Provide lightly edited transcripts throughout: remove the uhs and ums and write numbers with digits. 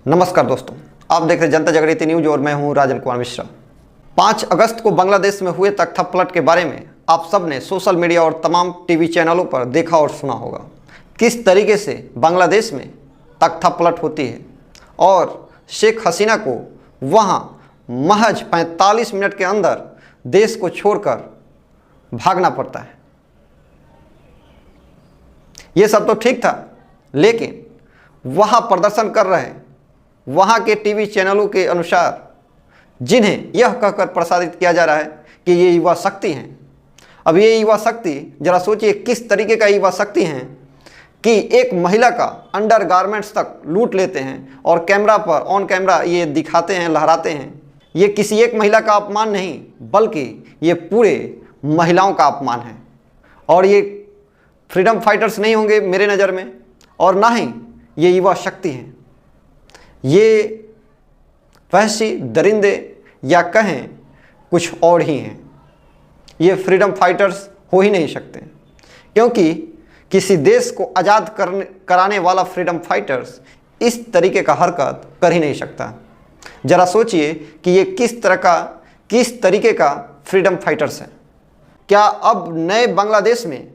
नमस्कार दोस्तों, आप देख रहे जनता जागृति न्यूज और मैं हूं राजन कुमार मिश्रा। 5 अगस्त को बांग्लादेश में हुए तख्तापलट के बारे में आप सब ने सोशल मीडिया और तमाम टीवी चैनलों पर देखा और सुना होगा। किस तरीके से बांग्लादेश में तख्तापलट होती है और शेख हसीना को वहां महज 45 मिनट के अंदर देश को छोड़कर भागना पड़ता है। ये सब तो ठीक था, लेकिन वहां प्रदर्शन कर रहे वहाँ के टीवी चैनलों के अनुसार जिन्हें यह कहकर प्रसारित किया जा रहा है कि ये युवा शक्ति हैं। अब ये युवा शक्ति, जरा सोचिए किस तरीके का युवा शक्ति हैं कि एक महिला का अंडर गारमेंट्स तक लूट लेते हैं और कैमरा पर ऑन कैमरा ये दिखाते हैं, लहराते हैं। ये किसी एक महिला का अपमान नहीं, बल्कि ये पूरे महिलाओं का अपमान है। और ये फ्रीडम फाइटर्स नहीं होंगे मेरे नज़र में, और ना ही ये युवा शक्ति हैं। ये वहशी दरिंदे या कहें कुछ और ही हैं। ये फ्रीडम फाइटर्स हो ही नहीं सकते, क्योंकि किसी देश को आज़ाद कराने वाला फ्रीडम फाइटर्स इस तरीके का हरकत कर ही नहीं सकता। ज़रा सोचिए कि ये किस तरीके का फ्रीडम फाइटर्स है। क्या अब नए बांग्लादेश में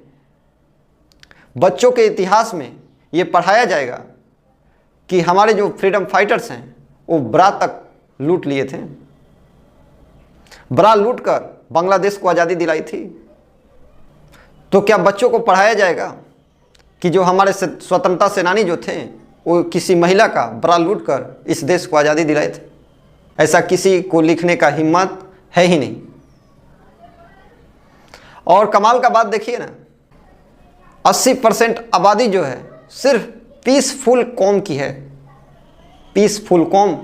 बच्चों के इतिहास में ये पढ़ाया जाएगा कि हमारे जो फ्रीडम फाइटर्स हैं वो ब्रा तक लूट लिए थे, ब्रा लूट कर बांग्लादेश को आज़ादी दिलाई थी? तो क्या बच्चों को पढ़ाया जाएगा कि जो हमारे स्वतंत्रता सेनानी जो थे वो किसी महिला का ब्रा लूट कर इस देश को आज़ादी दिलाए थे? ऐसा किसी को लिखने का हिम्मत है ही नहीं। और कमाल का बात देखिए ना, 80% आबादी जो है सिर्फ पीसफुल कौम की है। पीसफुल कौम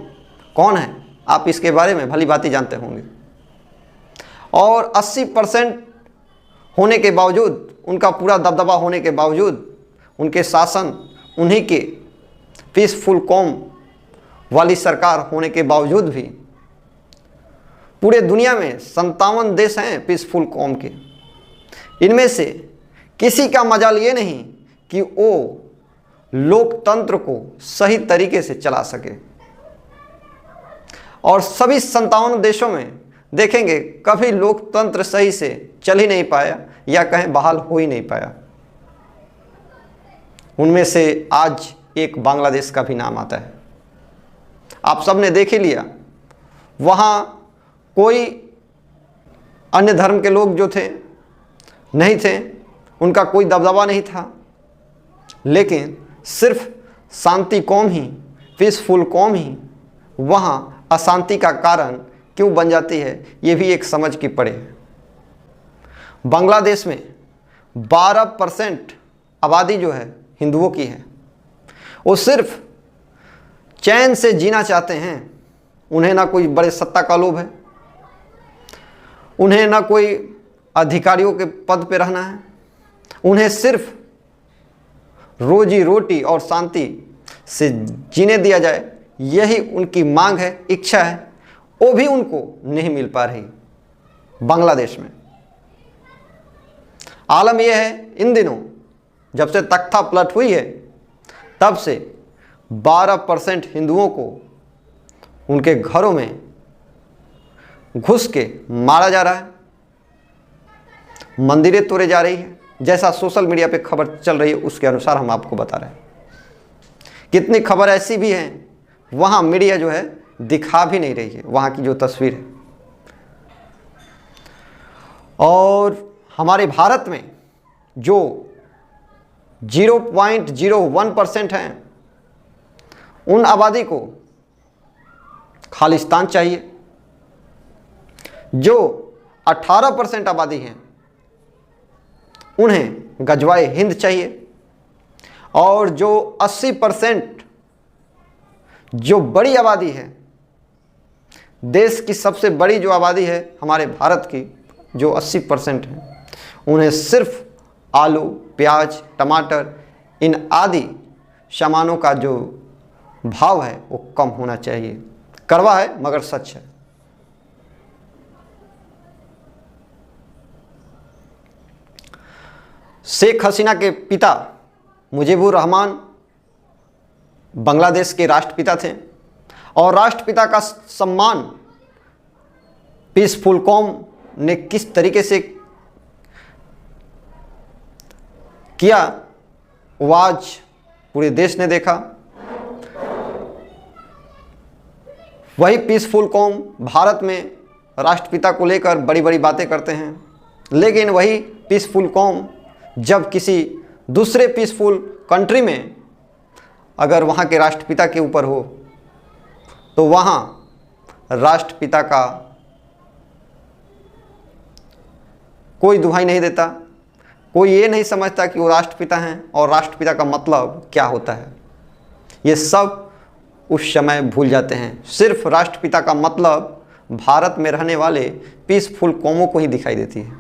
कौन है? आप इसके बारे में भली भांति जानते होंगे। और 80% होने के बावजूद, उनका पूरा दबदबा होने के बावजूद, उनके शासन, उन्हीं के पीसफुल कौम वाली सरकार होने के बावजूद भी पूरे दुनिया में 57 देश हैं पीसफुल कौम के। इनमें से किसी का मजाल ये नहीं कि वो लोकतंत्र को सही तरीके से चला सके। और सभी 57 देशों में देखेंगे कभी लोकतंत्र सही से चल ही नहीं पाया, या कहें बहाल हो ही नहीं पाया। उनमें से आज एक बांग्लादेश का भी नाम आता है। आप सबने देख ही लिया, वहाँ कोई अन्य धर्म के लोग जो थे नहीं थे, उनका कोई दबदबा नहीं था, लेकिन सिर्फ शांति कौम ही, पीसफुल कौम ही वहाँ अशांति का कारण क्यों बन जाती है, ये भी एक समझ की पड़े। बांग्लादेश में 12% आबादी जो है हिंदुओं की है। वो सिर्फ चैन से जीना चाहते हैं। उन्हें ना कोई बड़े सत्ता का लोभ है, उन्हें ना कोई अधिकारियों के पद पे रहना है। उन्हें सिर्फ रोजी रोटी और शांति से जीने दिया जाए, यही उनकी मांग है, इच्छा है। वो भी उनको नहीं मिल पा रही बांग्लादेश में। आलम यह है, इन दिनों जब से तख्तापलट हुई है तब से 12% हिंदुओं को उनके घरों में घुस के मारा जा रहा है, मंदिरें तोड़े जा रही है। जैसा सोशल मीडिया पे खबर चल रही है उसके अनुसार हम आपको बता रहे हैं। कितनी खबर ऐसी भी हैं वहाँ मीडिया जो है दिखा भी नहीं रही है वहाँ की जो तस्वीर है। और हमारे भारत में जो 0.01% हैं, उन आबादी को खालिस्तान चाहिए। जो 18% आबादी हैं उन्हें गजवाए हिंद चाहिए। और जो 80% जो बड़ी आबादी है, देश की सबसे बड़ी जो आबादी है हमारे भारत की, जो 80% है, उन्हें सिर्फ आलू, प्याज, टमाटर, इन आदि सामानों का जो भाव है वो कम होना चाहिए। कड़वा है मगर सच है। शेख हसीना के पिता मुजीबुर रहमान बांग्लादेश के राष्ट्रपिता थे। और राष्ट्रपिता का सम्मान पीस फुलकॉम ने किस तरीके से किया वो आज पूरे देश ने देखा। वही पीस फुलकॉम भारत में राष्ट्रपिता को लेकर बड़ी बड़ी बातें करते हैं, लेकिन वही पीस फुलकॉम जब किसी दूसरे पीसफुल कंट्री में अगर वहाँ के राष्ट्रपिता के ऊपर हो तो वहाँ राष्ट्रपिता का कोई दुहाई नहीं देता, कोई ये नहीं समझता कि वो राष्ट्रपिता हैं और राष्ट्रपिता का मतलब क्या होता है। ये सब उस समय भूल जाते हैं। सिर्फ राष्ट्रपिता का मतलब भारत में रहने वाले पीसफुल कौमों को ही दिखाई देती है।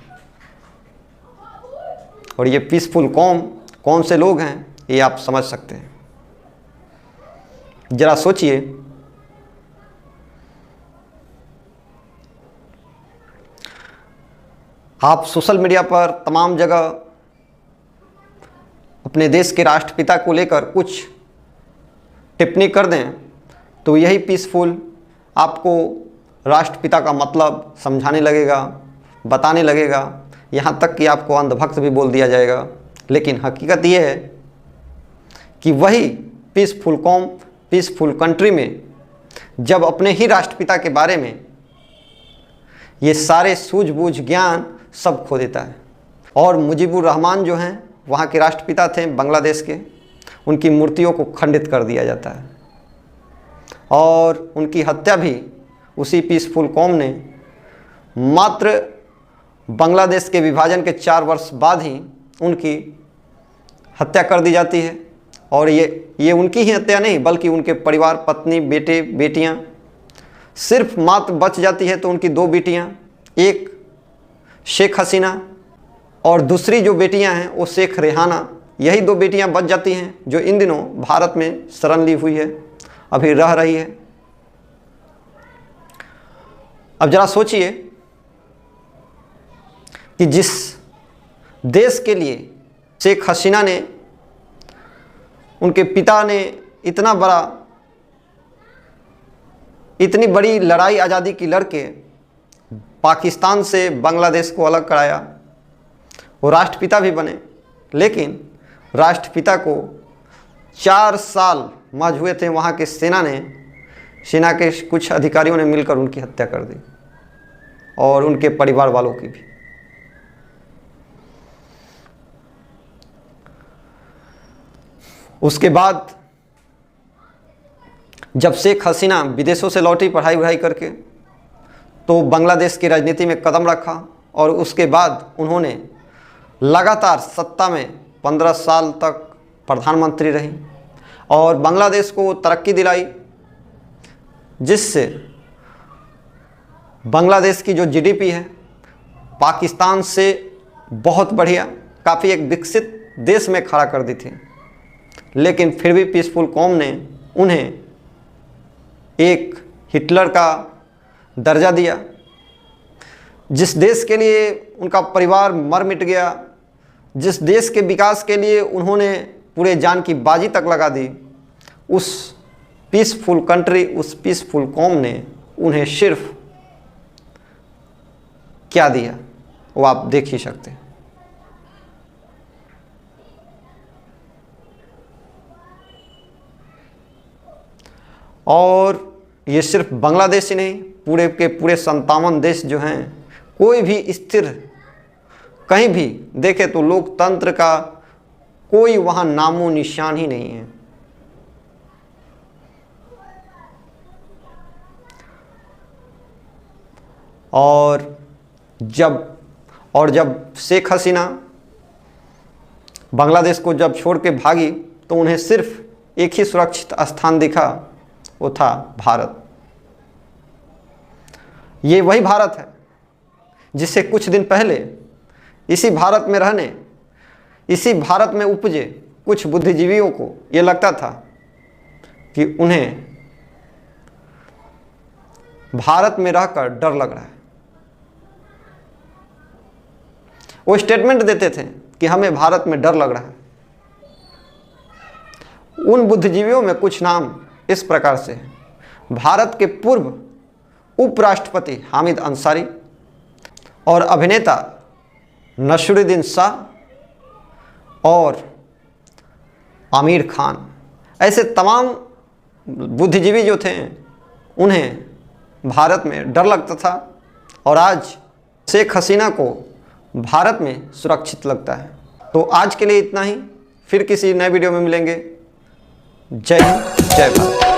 और ये पीसफुल कौम कौन से लोग हैं ये आप समझ सकते हैं। जरा सोचिए, आप सोशल मीडिया पर तमाम जगह अपने देश के राष्ट्रपिता को लेकर कुछ टिप्पणी कर दें तो यही पीसफुल आपको राष्ट्रपिता का मतलब समझाने लगेगा, बताने लगेगा, यहाँ तक कि आपको अंधभक्त भी बोल दिया जाएगा। लेकिन हकीकत ये है कि वही पीसफुल कौम पीसफुल कंट्री में जब अपने ही राष्ट्रपिता के बारे में ये सारे सूझबूझ ज्ञान सब खो देता है। और मुजीबुर रहमान जो हैं वहाँ के राष्ट्रपिता थे बांग्लादेश के, उनकी मूर्तियों को खंडित कर दिया जाता है और उनकी हत्या भी उसी पीसफुल कौम ने मात्र बांग्लादेश के विभाजन के 4 वर्ष बाद ही उनकी हत्या कर दी जाती है। और ये उनकी ही हत्या नहीं बल्कि उनके परिवार, पत्नी, बेटे, बेटियां सिर्फ मात्र बच जाती है तो उनकी 2 बेटियां, एक शेख हसीना और दूसरी जो बेटियां हैं वो शेख रेहाना, यही 2 बेटियां बच जाती हैं जो इन दिनों भारत में शरण ली हुई है, अभी रह रही है। अब जरा सोचिए कि जिस देश के लिए शेख हसीना ने, उनके पिता ने इतनी बड़ी लड़ाई आज़ादी की लड़के पाकिस्तान से बांग्लादेश को अलग कराया, वो राष्ट्रपिता भी बने, लेकिन राष्ट्रपिता को 4 साल मज हुए थे वहाँ के सेना के कुछ अधिकारियों ने मिलकर उनकी हत्या कर दी और उनके परिवार वालों की भी। उसके बाद जब शेख हसीना विदेशों से लौटी पढ़ाई वढ़ाई करके तो बांग्लादेश की राजनीति में कदम रखा और उसके बाद उन्होंने लगातार सत्ता में 15 साल तक प्रधानमंत्री रही और बांग्लादेश को तरक्की दिलाई, जिससे बांग्लादेश की जो जीडीपी है पाकिस्तान से बहुत बढ़िया, काफ़ी एक विकसित देश में खड़ा कर दी थी। लेकिन फिर भी पीसफुल कौम ने उन्हें एक हिटलर का दर्जा दिया। जिस देश के लिए उनका परिवार मर मिट गया, जिस देश के विकास के लिए उन्होंने पूरे जान की बाजी तक लगा दी, उस पीसफुल कंट्री, उस पीसफुल कौम ने उन्हें सिर्फ क्या दिया वो आप देख ही सकते हैं। और ये सिर्फ बांग्लादेश ही नहीं, पूरे के पूरे 57 देश जो हैं, कोई भी स्थिर कहीं भी देखे तो लोकतंत्र का कोई वहाँ नामो निशान ही नहीं है। और जब शेख हसीना बांग्लादेश को जब छोड़ के भागी तो उन्हें सिर्फ एक ही सुरक्षित स्थान दिखा, वो था भारत। ये वही भारत है जिससे कुछ दिन पहले इसी भारत में रहने, इसी भारत में उपजे कुछ बुद्धिजीवियों को ये लगता था कि उन्हें भारत में रहकर डर लग रहा है। वो स्टेटमेंट देते थे कि हमें भारत में डर लग रहा है। उन बुद्धिजीवियों में कुछ नाम इस प्रकार से हैं। भारत के पूर्व उपराष्ट्रपति हामिद अंसारी और अभिनेता नसीरुद्दीन शाह और आमिर खान, ऐसे तमाम बुद्धिजीवी जो थे उन्हें भारत में डर लगता था और आज शेख हसीना को भारत में सुरक्षित लगता है। तो आज के लिए इतना ही, फिर किसी नए वीडियो में मिलेंगे। जय हिंद, जय भारत।